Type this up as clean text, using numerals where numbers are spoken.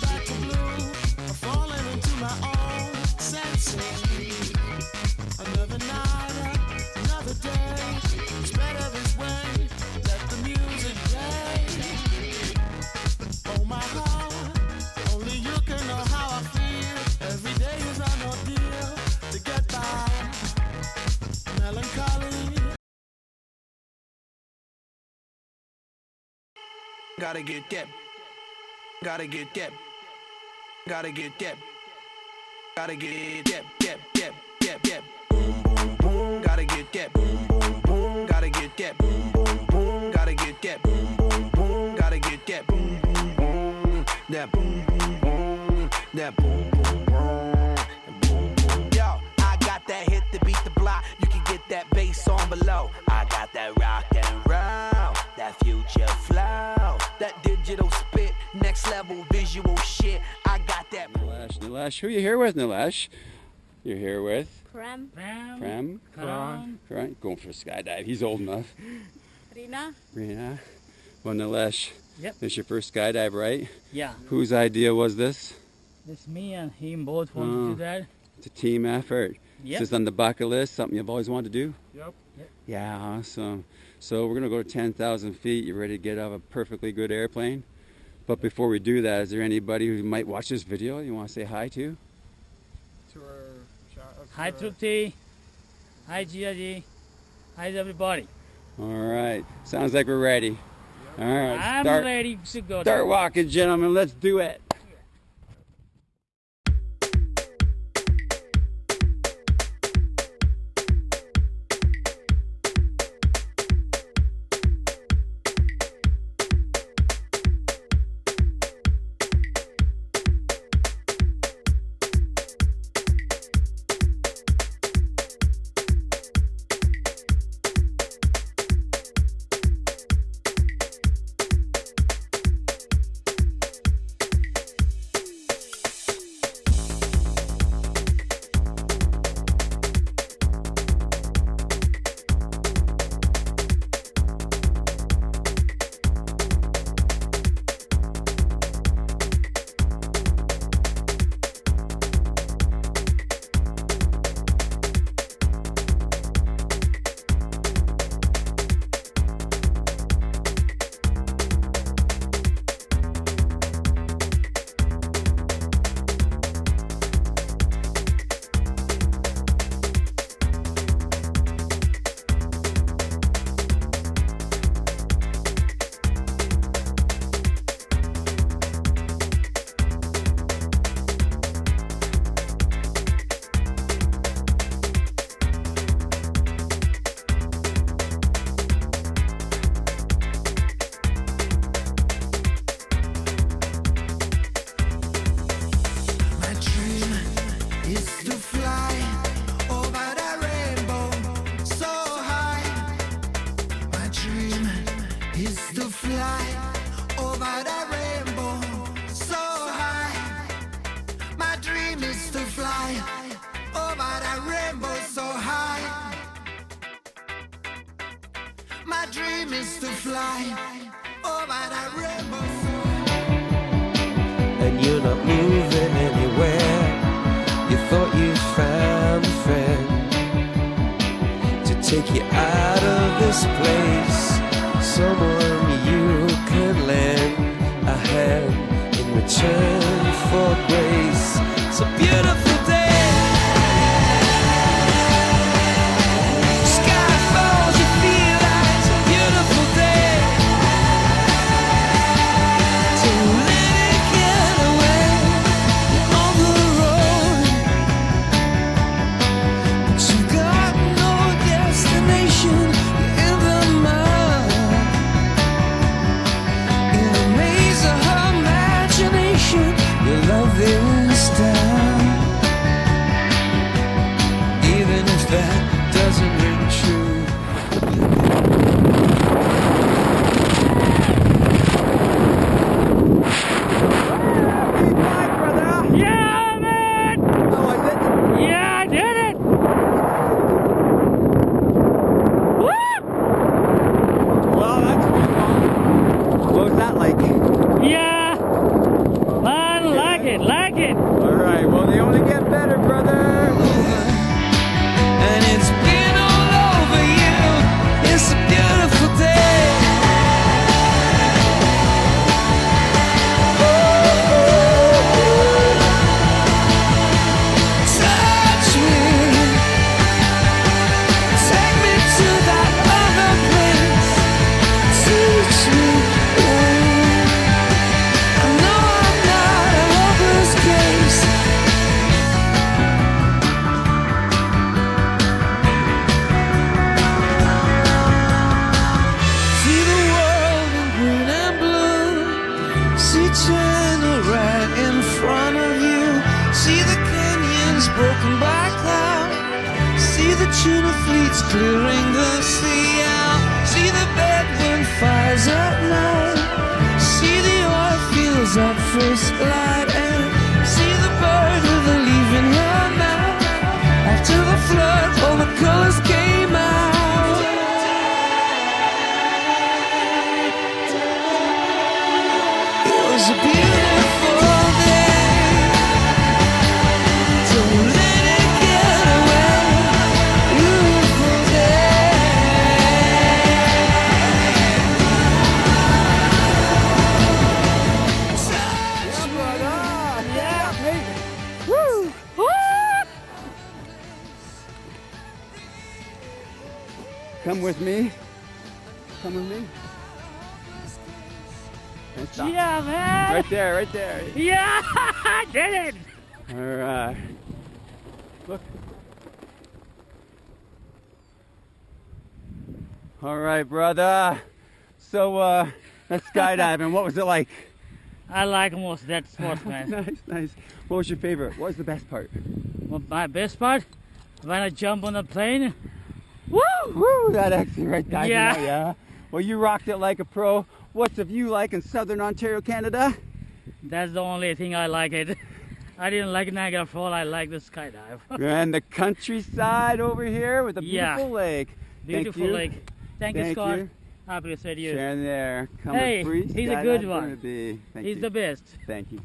back to blue. I'm falling into my own senses. Another night, another day. It's better this way. Let the music play. Oh my heart, only you can know how I feel. Every day is an ordeal to get by. Melancholy. Gotta get that. Gotta get that. Gotta get that. Gotta get that. Boom, boom, boom. Gotta get that. Boom, boom, boom. Gotta get that. Boom, boom, boom. Gotta get that. Boom, boom, boom. Gotta get that. Boom, boom, boom. That boom, boom, boom. That boom, boom, boom. Boom, boom. Yo, I got that hit to beat the block. You can get that bass on below. I got that rock and roll, that future flow, that digital spit, next level visual shit. I got that. Nilesh, who are you here with, Nilesh? You're here with? Prem. Karan. Going for a skydive. He's old enough. Rina. Well, Nilesh, Yep. this is your first skydive, right? Yeah. Whose idea was this? This me and him both want to do that. It's a team effort. Yep. Is this on the bucket list? Something you've always wanted to do? Yep. Yeah, awesome. So we're going to go to 10,000 feet. You ready to get out of a perfectly good airplane? But before we do that, is there anybody who might watch this video you want to say hi to? Hi Trupti. Hi Giaji. Hi everybody. All right. Sounds like we're ready. All right. I'm ready to go. Start walking, gentlemen. Let's do it. My dream is to fly over that rainbow. And you're not moving anywhere. You thought you found a friend to take you out of this place. Someone you can lend a hand in return for grace. It's a beautiful day. tuna fleets clearing the sea out. See the bedroom fires at night. See the oil fields at first light. And see the bird with a leaf in her mouth. After the flood, all the colors came out. It was a beautiful day. Don't let it get away. Beautiful Come with me. Come with me. And stop. Yeah, man. Right there, right there. Yeah, I did it. All right. Look. All right, brother. So, that skydiving, what was it like? I like most that sports, man. Nice, nice. What was your favorite? What was the best part? Well, my best part, when I jump on the plane, woo! Woo, that actually right there. Yeah. Yeah. Well, you rocked it like a pro. What's the view like in southern Ontario, Canada? That's the only thing I like it. I didn't like Niagara Falls, I like the skydive. And the countryside over here with a Yeah. beautiful lake. Beautiful Thank you. lake. Thank you, Scott. you. I appreciate you. Sharing there. Come Hey, with free he's a good skydive one. Burnaby. Thank He's you. the best. Thank you.